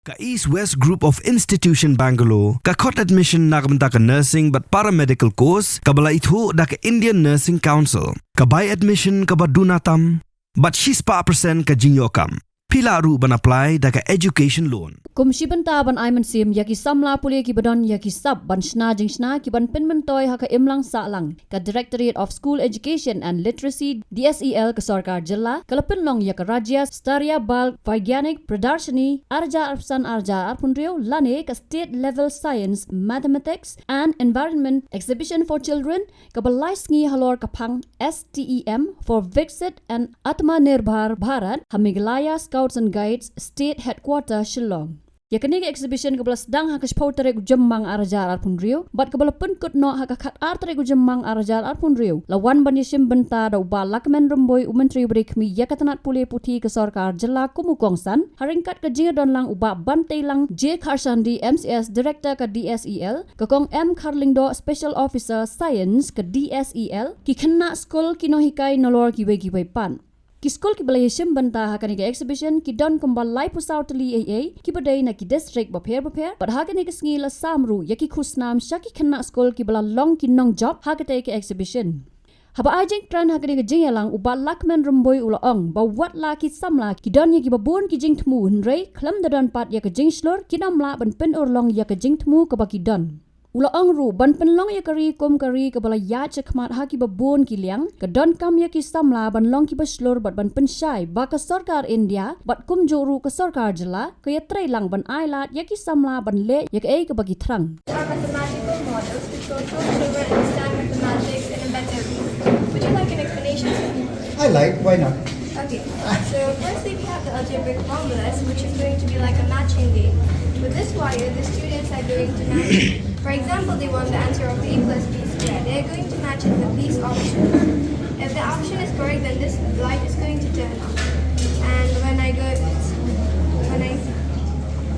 Ka East West Group of Institution Bangalore, ka khot admission nakabenta ka nursing but paramedical course, ka bala ithu da ka Indian Nursing Council, ka buy admission ka ba Dunatam, but she's pa percent ka Jingyokam. Pila ru ban apply da ka education loan. Kumsiban ban aiman sim yaki Samla puli ki badon yaki sab ban shna Jingshlur ki ban pinmentoy ha ka imlang sa lang ka Directorate of School Education and Literacy DSEL ka Sorkar Jilla ka Pynurlong yak Rajya Statya Bal Vaigyanik Pradarshani Arja Arpsan Arja Arpunrio lane ka State Level Science Mathematics and Environment Exhibition for Children ka balai sngi halor kapang STEM for Viksit and Atmanirbhar Bharat ha Meghalaya Scouts and Guides State Headquarter Shillong. Yakani exhibition kabla sedang hakas pautere jemmang arajar arpun rio, bat kabla penkut no hakakat artere jemmang arajar arpun rio. Lawan banyisim benta da uba lakmen rumboy umentri berikmi yakatanat pule puti ke Sorkar Jilla Kumukongsan, haringkat ke jingadon lang uba bantai lang J Kharsandi MCS Director ke DSEL, ke kong M Karlingdo Special Officer Science ke DSEL, ki kena skol kinohikai nolor kiwe pan. Ki skol ki balai sim banta hakani ke exhibition ki don kembal lai pusau teli AA ki badai na ki district baper but hakani ke sngi la samru yaki khusnam shaki kena skol ki bala long ki nong job hakate ke exhibition. Haba ajeng tran hakani ke jingalang uba lakmen rumboy ulaong ba wat la ki samla ki don yaki babun ki jing tmu hunrei klam da don pat ya ke Jingshlur ki namla ban Pynurlong ya ke jing tmu ke baki don. Ulaong ru ban Pynurlong ya kari kom kari ke bala ya chekmat haki babon ki liang ke Donkam ya ki Samla ban long ki Bashlur bat ban pensyai ba ke Sorkar India bat kum joru ke Sorkar Jilla ke ya trai lang ban Ailad ya ki Samla ban le ya ke bagi terang. Our mathematical models which will help children understand mathematics in a better way. Would you like an explanation? I like, why not? Okay, so firstly we have the algebraic formulas which is going to be like a matching game. With this wire, the students are going to match. For example, they want the answer of A plus B squared. They are going to match it with these options. If the option is correct, then this light is going to turn on. And when I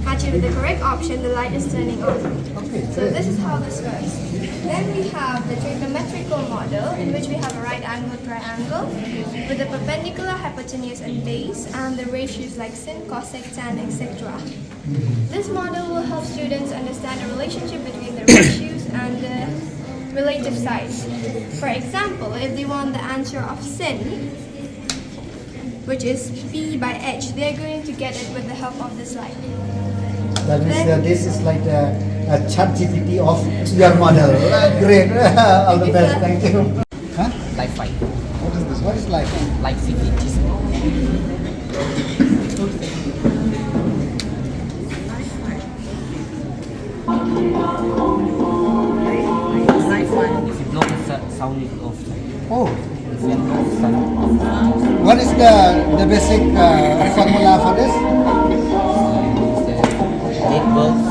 match it with the correct option, the light is turning on. Okay, So this is how this works. Then we have the trigonometrical model in which we have a right angle triangle with a perpendicular, hypotenuse and base and the ratios like sin, cosec, tan, etc. This model will help students understand the relationship between the ratios and the relative sides. For example, if they want the answer of sin, which is P by H, they are going to get it with the help of this light. That means this is like a chat GPT of your model. Great, all the best, thank you. Huh? Life fight. What is this? What is life? Like CPTs. If you blow the sound is off. Oh, If you blow the sound off. what is the basic formula for this? It's the 8 bulbs,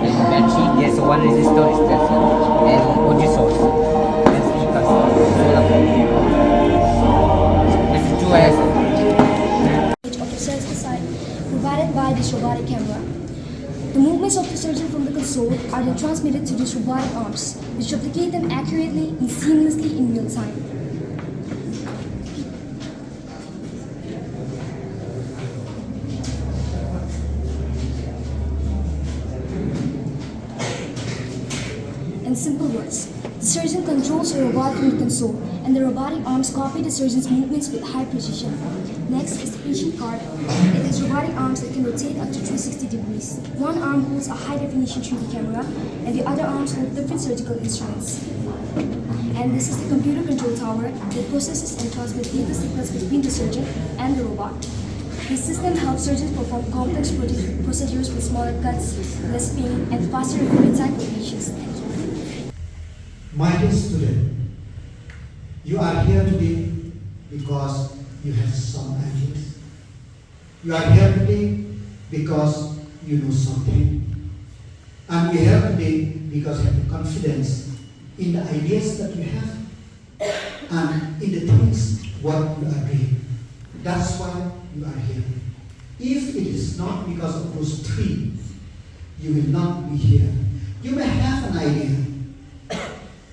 and battery, there's one resistor is that, and audio source, and speakers, solar panel. There's 2 wires. Of the sensor side provided by this robotic camera. The movements of the surgeon from the console are then transmitted to these robotic arms, which replicate them accurately and seamlessly in real time. In simple words, the surgeon controls the robot from the console, and the robotic arms copy the surgeon's movements with high precision. Next is the patient card. It is robotic arms that can rotate up to 360 degrees. One arm holds a high-definition 3D camera, and the other arms hold different surgical instruments. And this is the computer control tower that processes and transmits data signals between the surgeon and the robot. This system helps surgeons perform complex procedures with smaller cuts, less pain, and faster recovery time for patients. My dear student, you are here today because you have some ideas. You are here today because you know something. And you are here today because you have confidence in the ideas that you have and in the things what you are doing. That's why you are here. If it is not because of those 3, you will not be here. You may have an idea,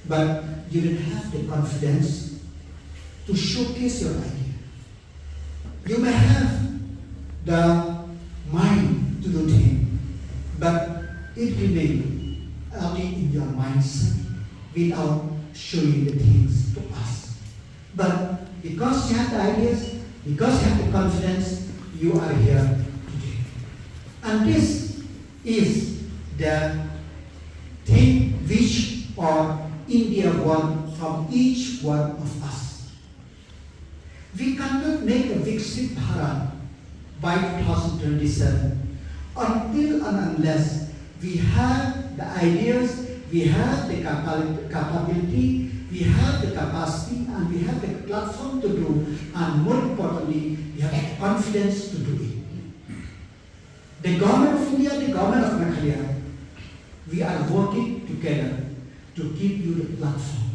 but you don't have the confidence to showcase your idea. You may have the mind to do things, it remains only in your mindset without showing the things to us. But because you have the ideas, because you have the confidence, you are here today. And this is the thing which India wants from each one of us. We cannot make a Viksit Bharat by 2027 until and unless we have the ideas, we have the capability, we have the capacity, and we have the platform to do, and more importantly, we have the confidence to do it. The government of India, the government of Meghalaya, we are working together to give you the platform.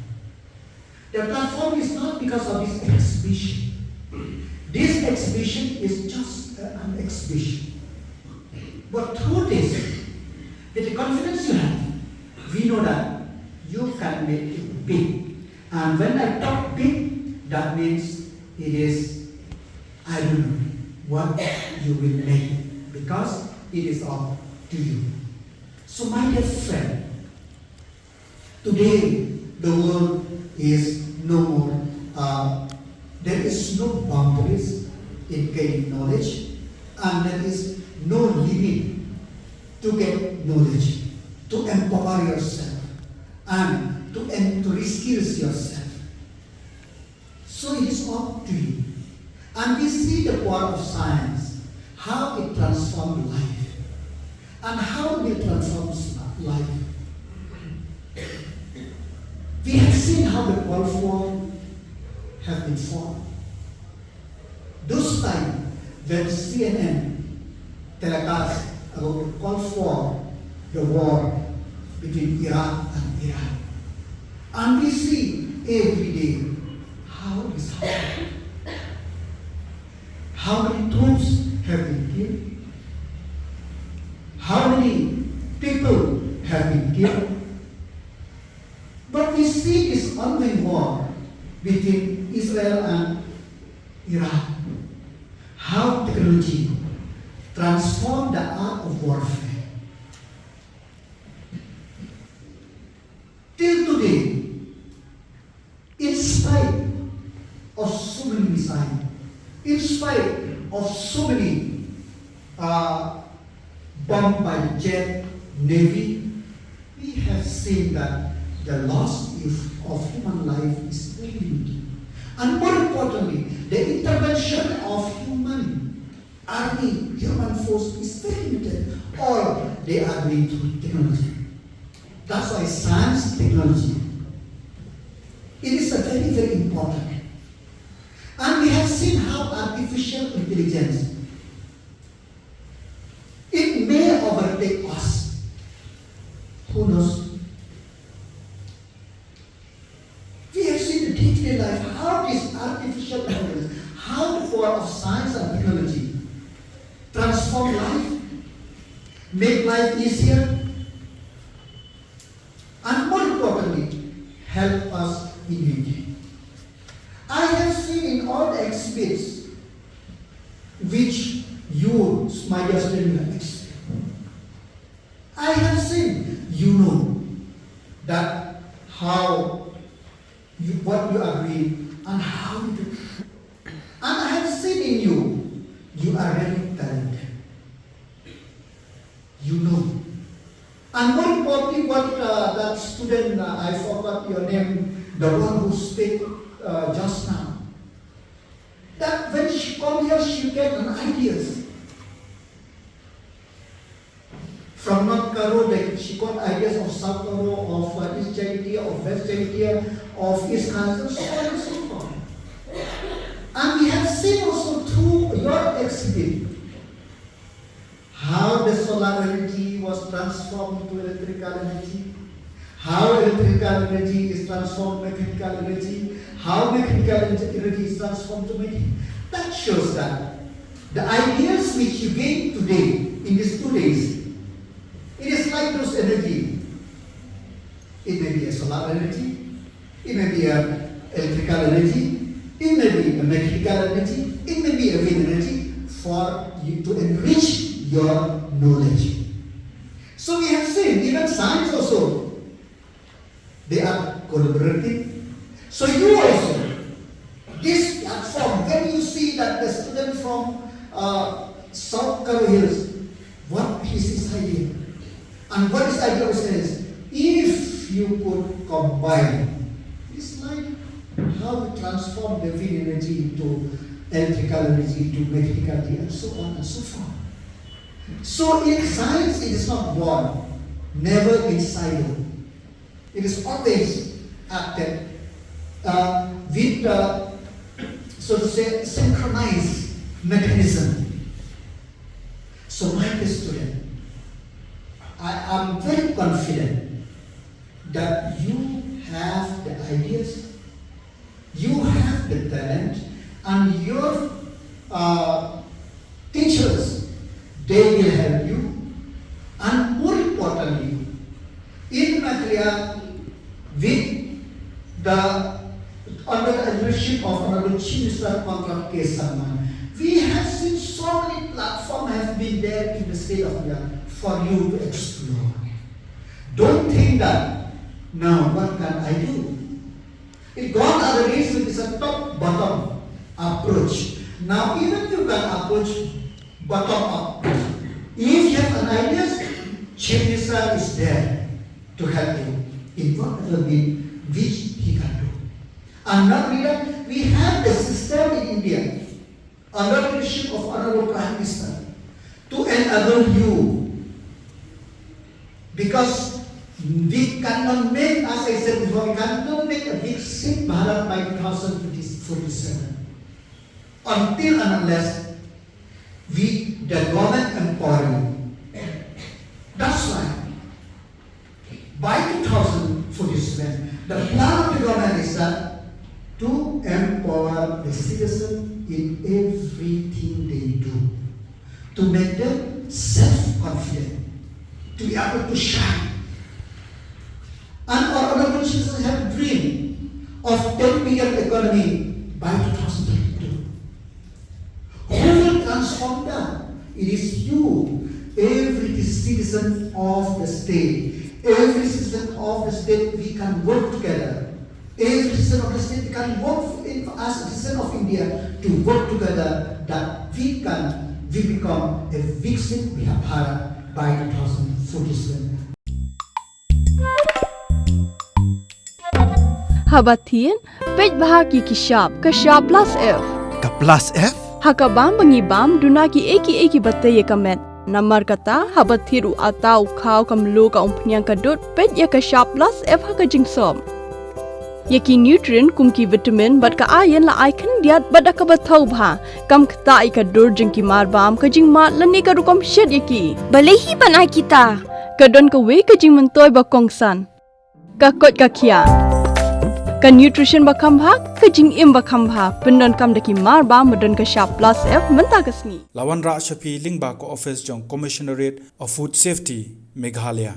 The platform is not because of this exhibition. This exhibition is just an exhibition. But through this, with the confidence you have, we know that you can make it big. And when I talk big, that means it is, I don't know what you will make, because it is up to you. So my dear friend, today the world is no more, there is no boundaries in gaining knowledge, and there is no limit to get knowledge, to empower yourself, and to reskill yourself. So it is up to you. And we see the power of science, how it transforms life, and how it transforms life. We have seen how the Gulf War have been fought. Those times when CNN telecast about the Gulf War, the war between Iraq and Iran. And we see every day how it is happening. How many troops have been killed? How many people have been killed? But we see this ongoing war between Israel and Iran. How technology transformed the art of warfare. Till today, in spite of so many missiles, in spite of so many bombed by the jet, navy, we have seen that the loss of human life is very limited. And more importantly, the intervention of human army, human force is very limited. All they are doing through technology. That's why science, technology, it is a very, very important. And we have seen how artificial intelligence, it may overtake us. Who knows? We have seen in day-to-day life how this artificial intelligence, how the power of science and technology transform life, make life easier, and more importantly, help us in unity. I have seen in all the exhibits which you, my dear students, have experienced. I have seen, you know, that how you, what you are doing and how you do. And I have seen in you, you are very talented. You know. And more importantly, what that student, I forgot your name, the one who spoke just now, that when she come here, she get an ideas. From North Kyrwoh, she got ideas of South Kyrwoh, of East Jaitia, of West Jaitia, of East Kyrwoh, so on and so forth. And we have seen also through your exhibit how the solar energy was transformed to electrical energy, how electrical energy is transformed to mechanical energy, how mechanical energy is transformed to mechanical. That shows that the ideas which you gain today in these 2 days, it is like those energy. It may be a solar energy, it may be an electrical energy, it may be a mechanical energy, it may be a wind energy for you to enrich your knowledge. So we have seen, even science also, they are collaborating. So you also, this platform, when you see that the student from Sorkar Hills, what is his idea? And what his idea says, if you could combine, it's like how we transform the wind energy into electrical energy to mechanical energy and so on and so forth. So in science it is not one, never in silo. It is always acted with so to say synchronized mechanism. So my dear student, I am very confident that you have the ideas, you have the talent, and your teachers, they will help you. And more importantly, in Meghalaya, with under the leadership of Honorable Jingshlur K. Samla, we have seen so many platforms have been there in the state of India for you to explore. Don't think that, now what can I do? It gone other ways, it is a top-bottom approach. Now even you can approach bottom-up. If you have an idea, Chief Minister is there to help you in whatever way which he can do. And not only that, we have the system in India under the leadership of Honorable Prime Minister to enable you. Because we cannot make, as I said before, we cannot make a Viksit Bharat by 2047 until and unless we, the government, empower you. That's why by 2047, the plan of the government is that to empower the citizen in everything they do, to make them self-confident, to be able to shine. And our honorable citizens have a dream of 10 billion economy by 2032. Who will transform that? It is you, every citizen of the state. Every citizen of the state, we can work together. Every citizen of the state can work as a citizen of India to work together that we become a Viksit Bharat by 2047. Habatin, pej bahagi kishab, kashab plus F. Ka plus F? Hakabam bangibam dunaki eki bataye kamet. Namar kata habathiru atau khau kamlu ka umpnyang kadut pej ya kashab plus F haka jingsom. Yaki nutrient kumki vitamin bat ka iron la icon diat bat ka bathau bha kam kta I ka dur jingki marbam ka jing mat lani ka rukom shed yaki. Balehi banai kita. Kadon ka we ka jing mentoy ba kongsan. Ka kot ka khia. Ka nutrition ba khambha ka jing im ba khambha pendon kam daki marba modon ka sharp plus F menta kasni. Lawan Ra Shafi Lingba ko office jong Commissionerate of Food Safety Meghalaya.